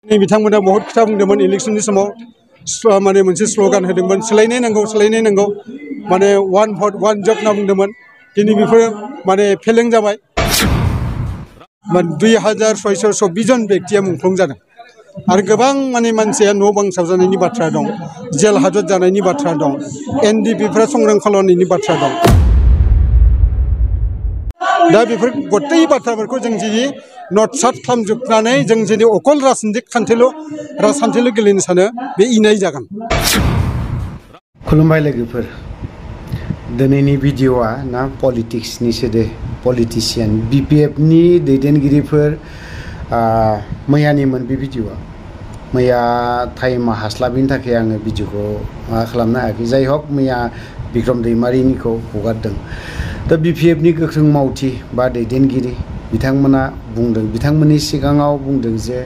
बिथांमोना बहुत खोथा बुंदोंमोन इलेक्शननि समाव माने मोनसे स्ल'गान होदोंमोन सोलायनाय नांगौ माने वान भट वान जब होनना बुंदोंमोन दिनै बेफोर माने फेलें जाबाय 2624 जन बेक्तिया मुंख्लं जादों आरो गोबां माने मानसिया न' बां सावजानायनि बाथ्रा दं जेल हाजत जानायनि बाथ्रा दं एनडिपिफ्रा संग्राम खालामनायनि बाथ्रा दं दा बेफोर गत्तै बाथ्राफोरखौ जों जुदि नट साट खालामजोबनानै जों जुदि अकल राजखान्थिल' गेलेनो सानो बे इनाय जागोन। खुलुमबाय लोगोफोर दिनैनि भिडिअ'आ ना पलिटिक्सनि सोदो पलिटिशियान BPF नि दैदेनगिरिफोर मैयानिमोन बे भिडिअ'आ मैया टाइमा हास्लाबिनि थाखाय आङो भिडिअ'खौ खालामनो हायाखै जाय हक मैया बिक्रम दैमारिनिखौ हगारदों दा BPF नि गोख्रों मावथि बा दैदेनगिरि बिथांमोना बुंदों बिथांमोननि सिगाङाव बुंदों जे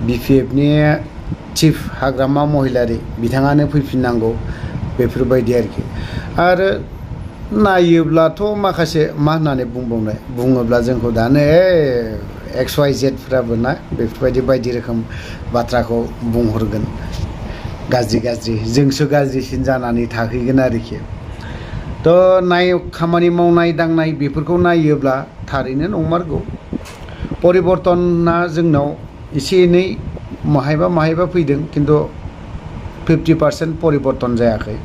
BPF नि चिफ हाग्रामा महिलारि बिथाङानो फैफिननांगौ बेफोरबायदि आरोखि आरो नायोब्लाथ' माखासे मा होननानै बुङोब्ला जोंखौ दानो XYZ फोराबो ना बेफोरबायदि बायदि रोखोम बाथ्राखौ बुंहरगोन गाज्रि जोंसो गाज्रिसिन जानानै थाहैगोन आरोखि थ' खामानि मावनाय दांनाय बेफोरखौ नायोब्ला थारैनो नंमारगौ परिबर्तना जोंनाव एसे एनै माहायबा फैदों खिन्थु 50% परिबर्तन जायाखै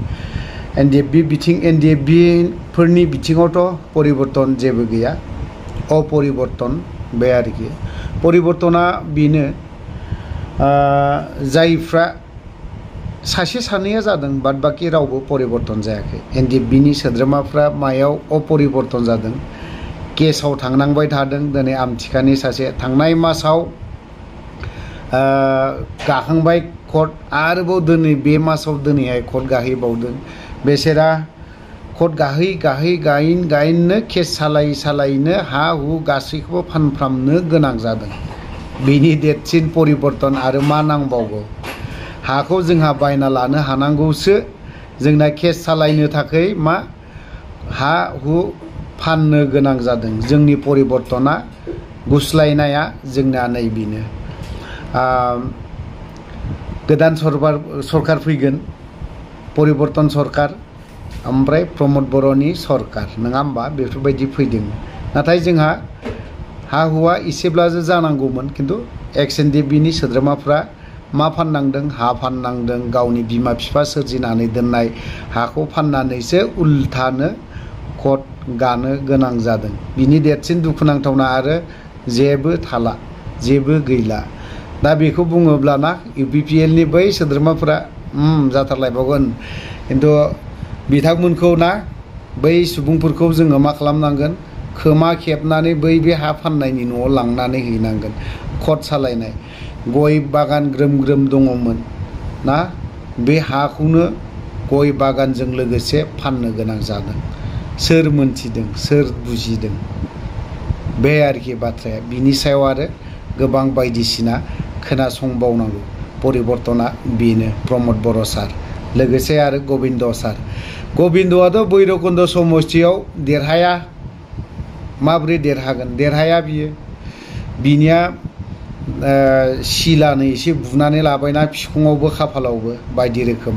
NDFB फोरनि बिथिङावथ' परिबर्तन जेबो गैया अपरिबर्तन बे आरोखि परिबर्तना बेनो जायफ्रा सासे सानैया जादों बाद बाखि रावबो परिबर्तन जायाखै NDFB नि सोद्रोमाफ्रा मायाव अपरिबर्तन जादों केसाव थांनांबाय थादों दिनै आमथिखानि सासे थांनाय मासाव गाखांबाय कर्ट आरोबाव दिनै बे मासाव दिनैहाय कर्ट गाहैबावदों बेसेरा कर्ट गाहैनो केस सालायनो हा हु गासैखौबो फानफ्रामनो गोनां जादों बेनि देरसिन परिबर्तन आरो मा नांबावगौ हाखौ जोंहा बायना लानो हानांगौसो जोंना केस सालायनो थाखाय मा हा हु फाननो गोनां जादों जोंनि परिबर्तना गुस्लायनाया जोंना नैबेनो गोदान सरकार फैगोन परिबर्तन सरकार ओमफ्राय प्रमद बर'नि सरकार नङा होमबा बेफोरबायदि फैदों नाथाय जोंहा हा हुआ एसेब्लासो जानांगौमोन खिन्थु XNDP नि सोद्रोमाफ्रा मा फाननांदों हा फाननांदों गावनि बिमा बिफा सोरजिनानै दोननाय हाखौ फाननानैसो उल्थानो कर्ट गानो गोनां जादों बिनि देरसिन दुखुनांथावना आरो जेबो थाला जेबो गैला दा बेखौ बुङोब्लाना UPPL नि बै सोद्रोमाफोरा जाथारलायबावगोन खिन्थु बिथांमोनखौ ना बै सुबुंफोरखौ जोङो मा खालामनांगोन खोमा खेबनानै बे हा फाननायनि न'आव लांनानै हैनांगोन कर्ट सालायनाय गय बागान ग्रोम दङमोन ना बे हाखौनो गय बागानजों लोगोसे फाननो गोनां जादों सोर मोनथिदों सोर बुजिदों बे आरोखि बाथ्राया बिनि सायाव आरो गोबां बायदिसिना खोनासंबावनांगौ परिबर्तना बेनो प्रमद बर' सार लोगोसे आरो गबिन्द सार गबिन्दआथ' भैरबकुन्द समस्तियाव देरहाया माबोरै देरहाया बियो बिनिया सिलानो एसे बुनानै लाबायना फिखुङावबो खाफालावबो बायदि रोखोम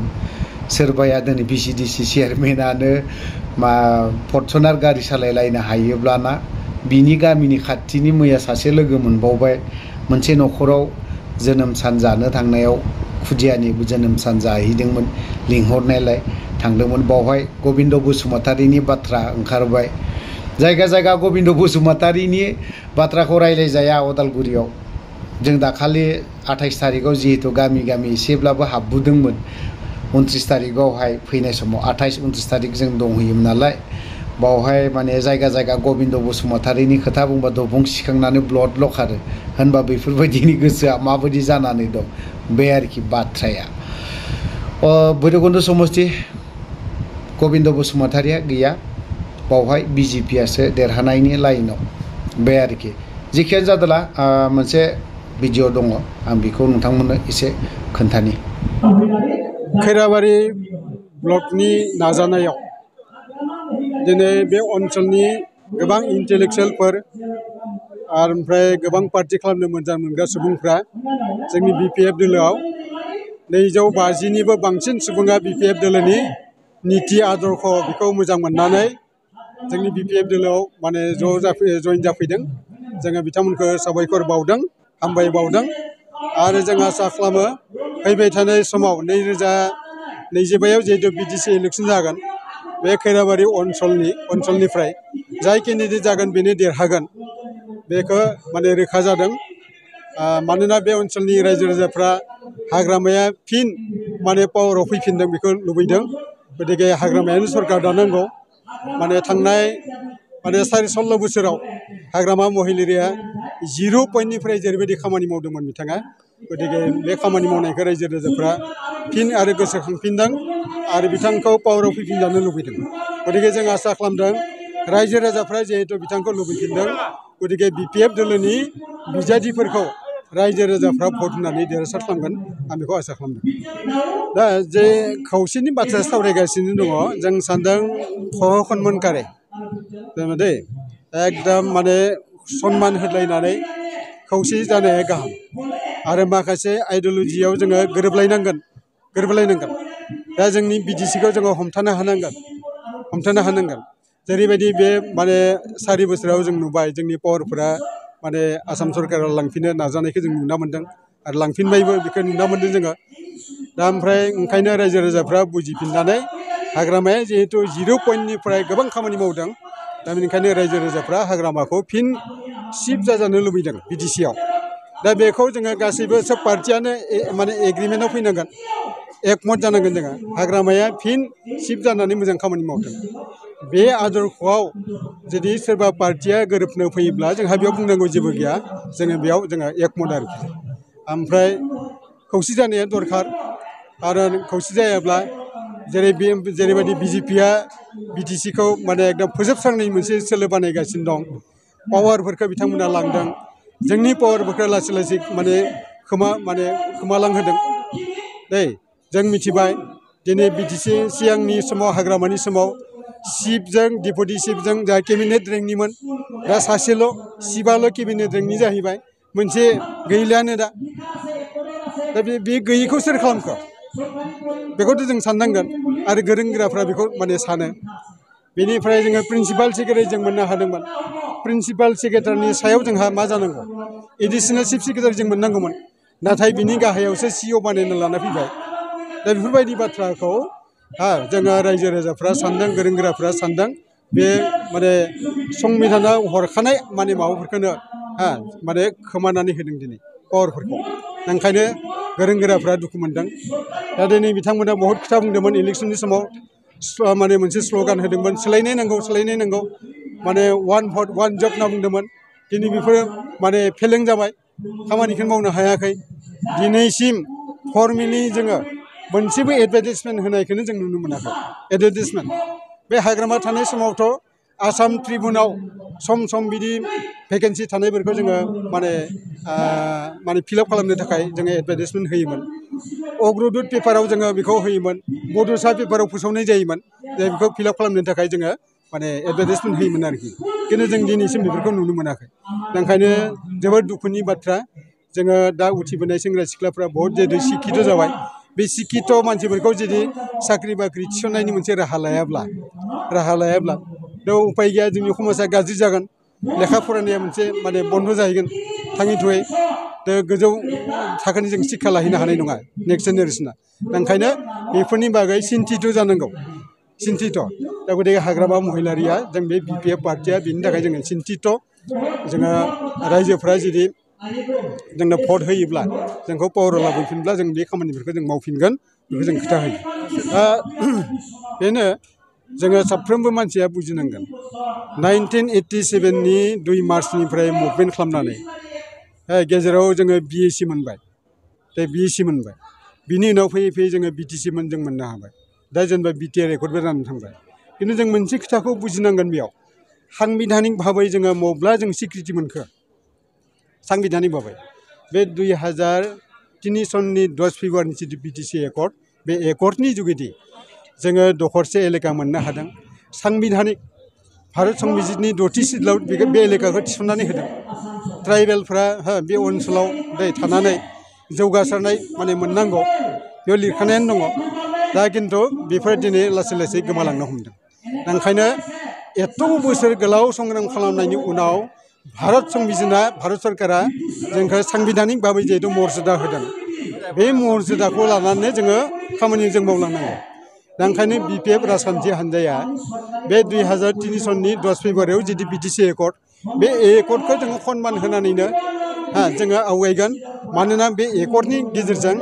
सोरबाया दिनै VCDC चेयारमेनानो फर्चुनार गारि सालायलायनो हायोब्लाना बिनि गामिनि खाथिनि मैया सासे लोगो मोनबावबाय मोनसे न'खराव जोनोम सान जानो थांनायाव खुदियानि जोनोम सान जाहैदोंमोन लिंहरनायलाय थांदोंमोन बावहाय गबिन्द बसुमतारिनि बाथ्रा ओंखारबाय जायगा गबिन्द बसुमतारिनि बाथ्राखौ रायलायजाया अदालगुरियाव जों दाखालि 28 तारिखआव जिहेतु गामि एसेब्लाबो हाबबोदोंमोन 29 तारिखआवहाय फैनाय समाव 28-29 तारिख जों दंहैयोमोन नालाय बावहाय माने जायगा गबिन्द बसुमतारिनि खोथा बुंबा दबं सिखांनानै ब्लड खारो होनबा बेफोरबायदिनि गोसोआ माबायदि जानानै दं बे आरोखि बाथ्राया भैरबकुन्द समस्ति गबिन्द बसुमतारिया गैया बावहाय BJP आसो देरहानायनि लाइनाव बे आरोखि जिखियानो जादोला मोनसे भिडिअ दङ आं बेखौ नोंथांमोननो एसे खोन्थानि खैराबारि ब्लकनि नाजानायाव दिनै बे ओनसोलनि गोबां इन्टेलेक्सुवेलफोर आरो ओमफ्राय गोबां पार्टि खालामनो मोजां मोनग्रा सुबुंफ्रा जोंनि BPF दोलोआव 250निबो बांसिन सुबुङा BPF दोलोनि नीति आदर्श बेखौ मोजां मोननानै जोंनि BPF दोलोआव माने जइन जाफैदों। जोङो बिथांमोनखौ साबायखर बावदों, हामबाय बावदों आरो जों आसा खालामो फैबाय थानाय समाव 2025आव जिहेतु BTC इलेक्सन जागोन बे खैराबारि ओनसोलनिफ्राय जाय केन्डिडेट जागोन बेनो देरहागोन बेखौ माने रोखा जादों। मानोना बे ओनसोलनि रायजो राजाफ्रा हाग्रामाया फिन माने पावाराव फैफिनदों बेखौ लुबैदों। गतिके हाग्रामायानो सरकार दानांगौ। माने थांनाय माने 16 बोसोराव हाग्रामा महिलारिया 0 पइन्टनिफ्राय जेरैबायदि खामानि मावदोंमोन बिथाङा, गतिके बे खामानि मावनायखौ रायजो राजाफ्रा फिन आरो गोसोखांफिनदों आरो बिथांखौ पावाराव फैफिनजानो लुबैदों। गतिके जों आसा खालामदों रायजो राजाफ्रा जिहेतु बिथांखौ लुबैफिनदों, गतिके BPF दोलोनि बिजाथिफोरखौ रायजो राजाफ्रा भट होनानै देरहासार खालामगोन आं बेखौ आसा खालामदों। दा जे खौसेनि बाथ्रा सावरायगासिनो दङ, जों सानदों सन्मानकारि जोङो दै एकदम माने सन्मान होलायनानै खौसे जानाया गाहाम आरो माखासे आइडिय'लजियाव जोङो गोरोबलायनांगोन। दा जोंनि BTCखौ जोङो हमथानो हानांगोन। जेरैबायदि बे माने 4 बोसोराव जों नुबाय जोंनि पावारफोरा माने आसाम सरकारा लांफिननो नाजानायखौ जों नुना मोन्दों आरो लांफिनबायबो बेखौ नुना मोन्दों जोङो। दा ओमफ्राय ओंखायनो रायजो राजाफ्रा बुजिफिननानै हाग्रामाया जिहेतु 0 पइन्टनिफ्राय गोबां खामानि मावदों, दा बेनिखायनो रायजो राजाफ्रा हाग्रामाखौ फिन शिफ्ट जाजानो लुबैदों BTCआव। दा बेखौ जोङो गासैबो सब पार्टियानो माने एग्रिमेन्टआव फैनांगोन, एकमत जानांगोन। जोङो हाग्रामाया फिन शिफ्ट जानानै मोजां खामानि मावदों। बे आदर्शआव जुदि सोरबा पार्टिया गोरोबनो फैयोब्ला जोंहा बेयाव बुंनांगौ जेबो गैया, जोङो एकमत आरोखि। ओमफ्राय खौसे जानाया दरखार आरो खौसे जायाब्ला जेरैबायदि BJPआ BTCखौ माने एकदम फोजोबस्रांनायनि मोनसे सोलो बानायगासिनो दं, पावारफोरखौ बिथांमोना लांदों, जोंनि पावारफोरखौ लासै लासै माने खोमालांहोदों। जों मिथिबाय दिनै BTC सिगांनि समाव हाग्रामानि समाव चिफजों डिपुटि चिफजों जा केबिनेट रेंकनिमोन, दा सासेल' चिफआल' केबिनेट रेंकनि जाहैबाय, मोनसे गैलायानो दा बे गैयैखौ सोर खालामखो बेखौथ' जों साननांगोन आरो गोरों गोराफ्रा बेखौ माने सानो। बेनिफ्राय जोङो प्रिन्सिपाल सेक्रेटारि जों मोननो हादोंमोन। प्रिन्सिपाल सेक्रेटारिनि सायाव जोंहा मा जानांगौ, एडिसनेल चिफ सेक्रेटारि जों मोननांगौमोन, नाथाय बिनि गाहायावसो CEO बानायना लाना फैबाय। दा बेफोरबायदि बाथ्राखौ जोङो रायजो राजाफ्रा सानदों, गोरों गोराफ्रा सानदों। बे माने संबिधानाव हरखानाय माने माबाफोरखौनो माने खोमानानै होदों दिनै पावारफोरखौ। ओंखायनो गोरों गोराफ्रा दुखु मोनदों। दा दिनै बिथांमोना बहुद खोथा बुंदोंमोन इलेक्सननि समाव, माने मोनसे स्ल'गान होदोंमोन, सोलायनाय नांगौ माने 1 भट 1 जब होनना बुंदोंमोन। दिनै बेफोरो माने फेलें जाबाय, खामानिखौनो मावनो हायाखै। दिनैसिम फर्मेलि जोङो मोनसेबो एडभार्टाइजमेन्ट होनायखौनो जों नुनो मोनाखै। एडभार्टाइजमेन्ट बे हाग्रामा थानाय समावथ' आसाम ट्रिबुनाव सम बिदि भेकेन्सि थानायफोरखौ जोङो माने फिलआप खालामनो थाखाय जोङो एडभार्टाइजमेन्ट होयोमोन। अग्रदुत पेपाराव जोङो बेखौ होयोमोन, बड'सा पेपाराव फोसावनाय जायोमोन, बेखौ फिलआप खालामनो थाखाय जोङो माने एडभार्टाइजमेन्ट होयोमोन आरोखि। खिन्थु जों दिनैसिम बेफोरखौ नुनो मोनाखै। ओंखायनो जोबोद दुखुनि बाथ्रा, जोङो दा उथिबोनाय सेंग्रा सिख्लाफ्रा बहुत जिहेतु शिक्षित जाबाय, बे शिक्षित मानसिफोरखौ जुदि साख्रि बाख्रि थिसननायनि मोनसे राहा लायाब्ला थ' उपाय गैया, जोंनि समाजा गाज्रि जागोन, लेखा फरायनाया मोनसे माने बन्द' जाहैगोन थाङै थुङै। गोजौ थाखोनि जों शिक्षा लाहैनो हानाय नङा नेक्स्ट जेनेरेसना। ओंखायनो बेफोरनि बागै सिन्तित जानांगौ, दा गतिके हाग्रामा महिलारिया जों बे BPF पार्टिया बेनि थाखाय जोङो सिन्तित। जोङो रायजोफ्रा जुदि जोंनो भट होयोब्ला, जोंखौ पावाराव लाबोफिनब्ला जों बे खामानिफोरखौ जों मावफिनगोन, बेखौ जों खोथा होयो। दा बेनो जोङो साफ्रोमबो मानसिया बुजिनांगोन। 1987नि 2 मार्चनिफ्राय मुभमेन्ट खालामनानै गेजेराव जोङो BAC मोनबाय, बिनि उनाव फैयै जोङो BTC जों मोननो हाबाय। दा जेनेबा BTR रेकर्डबो जानानै थांबाय। खिन्थु जों मोनसे खोथाखौ बुजिनांगोन, बेयाव सांबिधानिक भाबै जोङो मब्ला जों स्वीकृति मोनखो, सांबिधानिक भाबै बे 2003 सननि 10 फेब्रुवारिनि जिथु BTC एकर्ड, बे एकर्डनि जुगिदि जोङो दखरसे एलेका मोननो हादों। सांबिधानिक भारत संबिजितनि 6थि सिडुलाव बे एलेकाखौ थिसननानै होदों ट्राइबेलफ्रा बे ओनसोलाव थानानै जौगासारनाय माने मोननांगौ बेयाव लिरखानायानो दङ दा खिन्थु बेफोर दिनै लासै लासै गोमालांनो हमदों ओंखायनो एथ' बोसोर गोलाव संग्राम खालामनायनि उनाव भारत संबिजितना भारत सरकारा जोंखौ साংবিधानिक भाबै जिहेतु मर्यादा होदों बे मर्यादाखौ लानानै जोङो खामानि जों मावलांनांगौ दा ओंखायनो BPF राजखान्थि हान्जाया बे 2003 सननि 10 फेब्रुवारियाव जिदि BTC एकर्ड बे एकर्डखौ जोङो सनमान होनानैनो जोङो आवगायगोन मानोना बे एकर्डनि गेजेरजों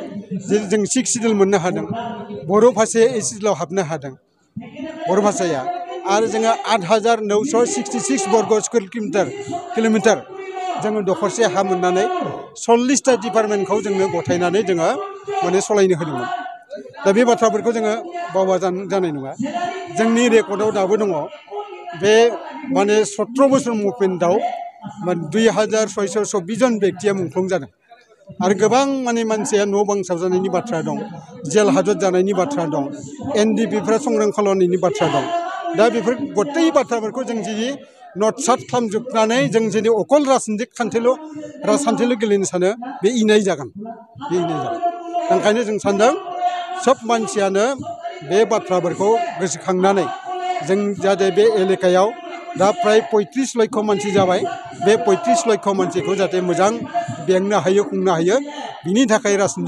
जों 6 सिडुल मोननो हादों बर' भाषाया 8 सिडुलाव हाबनो हादों बर' भाषाया आरो जोङो 8,966 बर्ग स्कुवेर किल'मिटार जोङो दखरसे हा मोननानै 40टा डिपार्टमेन्टखौ जोंनो गथायनानै जोङो माने सलायनो होदोंमोन दा बे बाथ्राफोरखौ जोङो बावबा जानाय नङा जोंनि रेकर्डआव दाबो दङ बे माने 17 बोसोर मुभमेन्टआव 2,624 जन बेक्तिया मुंख्लं जादों आरो गोबां माने मानसिया न' बां सावजानायनि बाथ्रा दं जेल हाजत जानायनि बाथ्रा दं NDPफ्रा संग्राम खालामनायनि बाथ्रा दं दा बेफोर गथै बाथ्राफोरखौ जों जुदि नटसाट खालामजोबनानै जों जुदि अकल राजखान्थिल' गेलेनो सानो बे इनाय जागोन ओंखायनो जों सानदों सब मानसियानो बे बाथ्राफोरखौ गोसोखांनानै जों जाहाथे बे एलेकायाव दा प्राय 35 लाख मानसि जाबाय बे 35 लाख मानसिखौ जाहाथे मोजां बेंनो हायो खुंनो हायो बिनि थाखाय राजनीतिक